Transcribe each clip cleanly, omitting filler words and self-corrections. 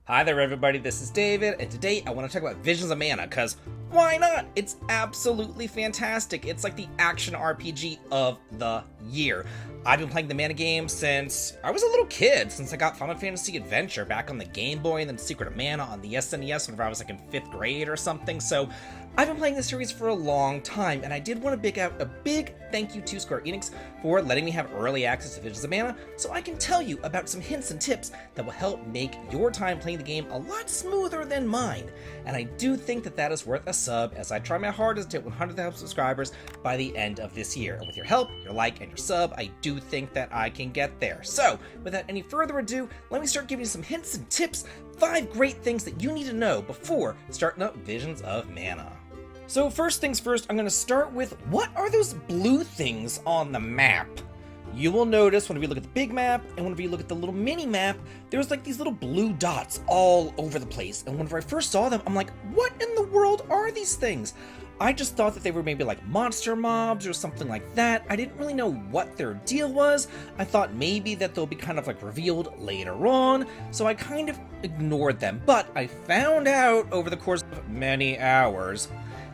Hi there everybody, this is David, and today I want to talk about Visions of Mana, because why not? It's absolutely fantastic. It's like the action RPG of the year. I've been playing the Mana game since I was a little kid, since I got Final Fantasy Adventure back on the Game Boy and then Secret of Mana on the SNES whenever I was like in 5th grade or something, so I've been playing this series for a long time, and I did want to big out a big thank you to Square Enix for letting me have early access to Visions of Mana, so I can tell you about some hints and tips that will help make your time playing the game a lot smoother than mine. And I do think that that is worth a sub, as I try my hardest to hit 100,000 subscribers by the end of this year. And with your help, your like, and your sub, I do think that I can get there. So, without any further ado, let me start giving you some hints and tips, 5 great things that you need to know before starting up Visions of Mana. So first things first, I'm going to start with, what are those blue things on the map? You will notice whenever you look at the big map and whenever you look at the little mini map, there's like these little blue dots all over the place. And whenever I first saw them, I'm like, what in the world are these things? I just thought that they were maybe like monster mobs or something like that. I didn't really know what their deal was. I thought maybe that they'll be kind of like revealed later on, so I kind of ignored them. But I found out over the course of many hours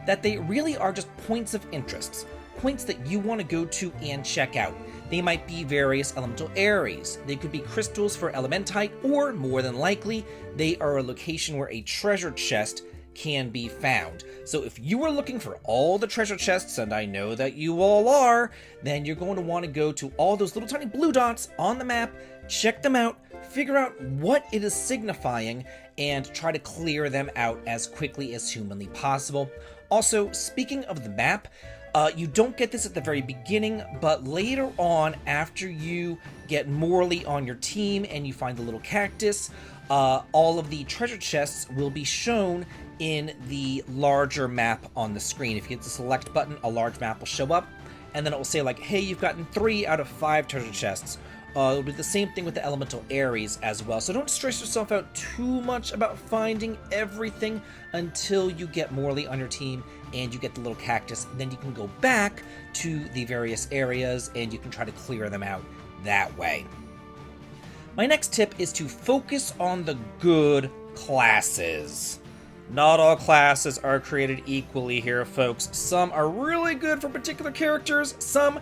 that they really are just points of interest, points that you want to go to and check out. They might be various elemental areas, they could be crystals for elementite, or more than likely, they are a location where a treasure chest can be found. So if you are looking for all the treasure chests, and I know that you all are, then you're going to want to go to all those little tiny blue dots on the map, check them out, figure out what it is signifying, and try to clear them out as quickly as humanly possible. Also, speaking of the map, you don't get this at the very beginning, but later on, after you get Morley on your team and you find the little cactus, all of the treasure chests will be shown in the larger map on the screen. If you hit the select button, a large map will show up, and then it will say like, hey, you've gotten 3 out of 5 treasure chests. It'll be the same thing with the elemental areas as well. So don't stress yourself out too much about finding everything until you get Morley on your team and you get the little cactus. Then you can go back to the various areas and you can try to clear them out that way. My next tip is to focus on the good classes. Not all classes are created equally here, folks. Some are really good for particular characters, some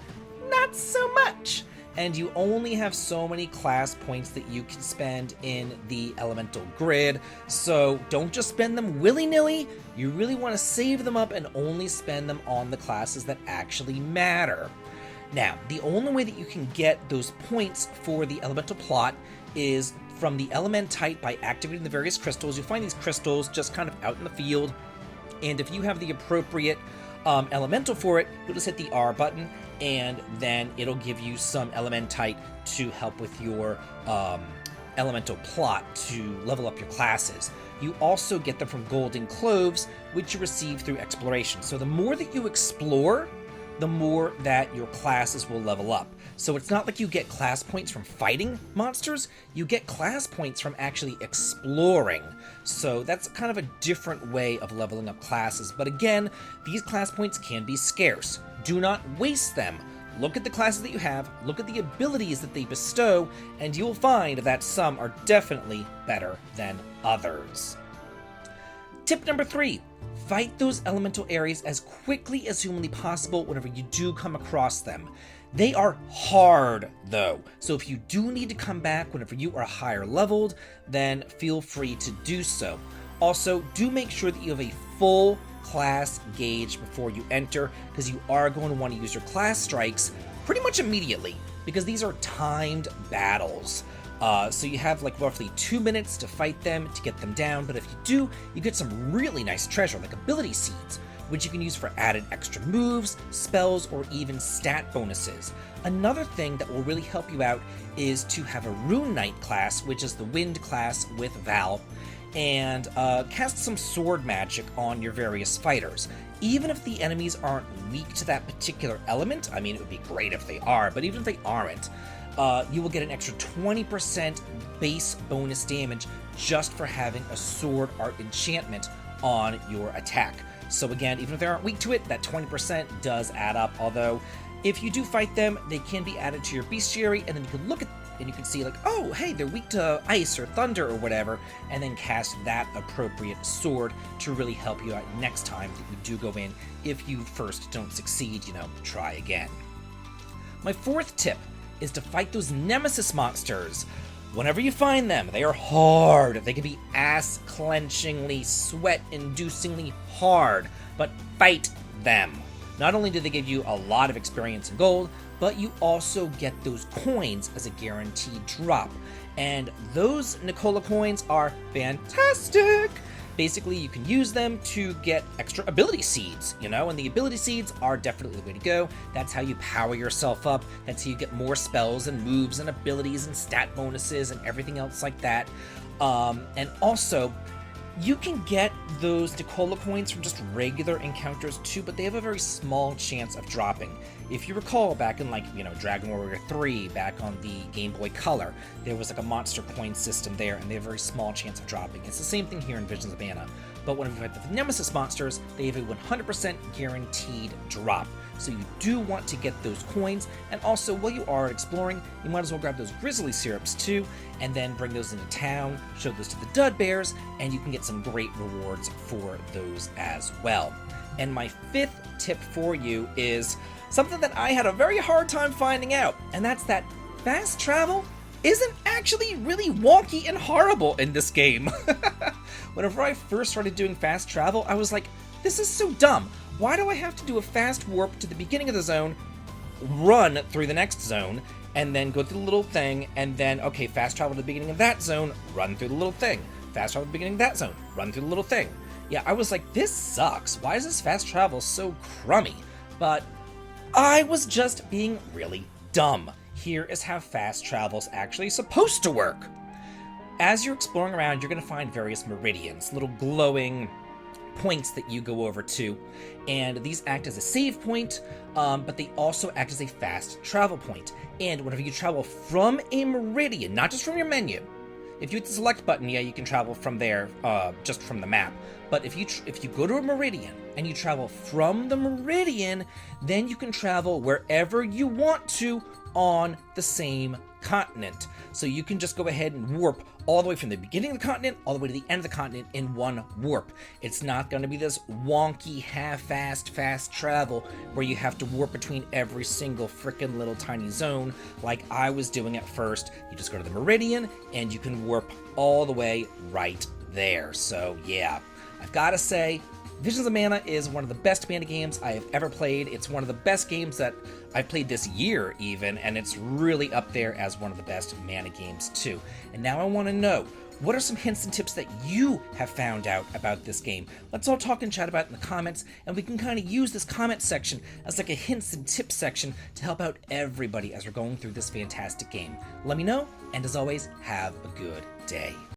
not so much. And you only have so many class points that you can spend in the elemental grid, so don't just spend them willy-nilly. You really want to save them up and only spend them on the classes that actually matter. Now, the only way that you can get those points for the elemental plot is from the elementite by activating the various crystals. You'll find these crystals just kind of out in the field, and if you have the appropriate elemental for it, you'll just hit the R button, and then it'll give you some elementite to help with your elemental plot to level up your classes. You also get them from golden cloves, which you receive through exploration. So the more that you explore, the more that your classes will level up. So it's not like you get class points from fighting monsters, you get class points from actually exploring. So that's kind of a different way of leveling up classes. But again, these class points can be scarce. Do not waste them. Look at the classes that you have, look at the abilities that they bestow, and you'll find that some are definitely better than others. Tip number 3. Fight those elemental areas as quickly as humanly possible whenever you do come across them. They are hard, though, so if you do need to come back whenever you are higher leveled, then feel free to do so. Also, do make sure that you have a full class gauge before you enter, because you are going to want to use your class strikes pretty much immediately, because these are timed battles. So you have like roughly 2 minutes to fight them, to get them down, but if you do, you get some really nice treasure, like ability seeds, which you can use for added extra moves, spells, or even stat bonuses. Another thing that will really help you out is to have a Rune Knight class, which is the Wind class with Val, and cast some sword magic on your various fighters. Even if the enemies aren't weak to that particular element, I mean, it would be great if they are, but even if they aren't, you will get an extra 20% base bonus damage just for having a sword art enchantment on your attack. So again, even if they aren't weak to it, that 20% does add up, although if you do fight them, they can be added to your bestiary, and then you can look at and you can see like, oh, hey, they're weak to ice or thunder or whatever, and then cast that appropriate sword to really help you out next time that you do go in. If you first don't succeed, try again. My fourth tip is to fight those nemesis monsters. Whenever you find them, they are hard. They can be ass-clenchingly, sweat-inducingly hard, but fight them. Not only do they give you a lot of experience and gold, but you also get those coins as a guaranteed drop. And those Nicola coins are fantastic! Basically, you can use them to get extra ability seeds, and the ability seeds are definitely the way to go. That's how you power yourself up. That's how you get more spells and moves and abilities and stat bonuses and everything else like that. And also, you can get those Nicola coins from just regular encounters too, but they have a very small chance of dropping. If you recall, back in Dragon Warrior 3, back on the Game Boy Color, there was like a monster coin system there, and they have a very small chance of dropping. It's the same thing here in Visions of Mana, but when we fight the Nemesis monsters, they have a 100% guaranteed drop. So you do want to get those coins, and also while you are exploring, you might as well grab those grizzly syrups too, and then bring those into town, show those to the dud bears, and you can get some great rewards for those as well. And my fifth tip for you is something that I had a very hard time finding out, and that's that fast travel isn't actually really wonky and horrible in this game. Whenever I first started doing fast travel, I was like, this is so dumb. Why do I have to do a fast warp to the beginning of the zone, run through the next zone, and then go through the little thing, and then, okay, fast travel to the beginning of that zone, run through the little thing. Fast travel to the beginning of that zone, run through the little thing. Yeah, I was like, this sucks. Why is this fast travel so crummy? But I was just being really dumb. Here is how fast travel's actually supposed to work. As you're exploring around, you're going to find various meridians, little glowing points that you go over to, and these act as a save point, but they also act as a fast travel point. And whenever you travel from a meridian, not just from your menu, if you hit the select button, yeah, you can travel from there, just from the map. But if you go to a meridian and you travel from the meridian, then you can travel wherever you want to on the same continent. So you can just go ahead and warp all the way from the beginning of the continent all the way to the end of the continent in one warp. It's not going to be this wonky, half-assed fast travel where you have to warp between every single frickin' little tiny zone like I was doing at first. You just go to the meridian and you can warp all the way right there. So yeah, I've got to say, Visions of Mana is one of the best mana games I have ever played. It's one of the best games that I've played this year even, and it's really up there as one of the best mana games too. And now I want to know, what are some hints and tips that you have found out about this game? Let's all talk and chat about it in the comments, and we can kind of use this comment section as like a hints and tips section to help out everybody as we're going through this fantastic game. Let me know, and as always, have a good day.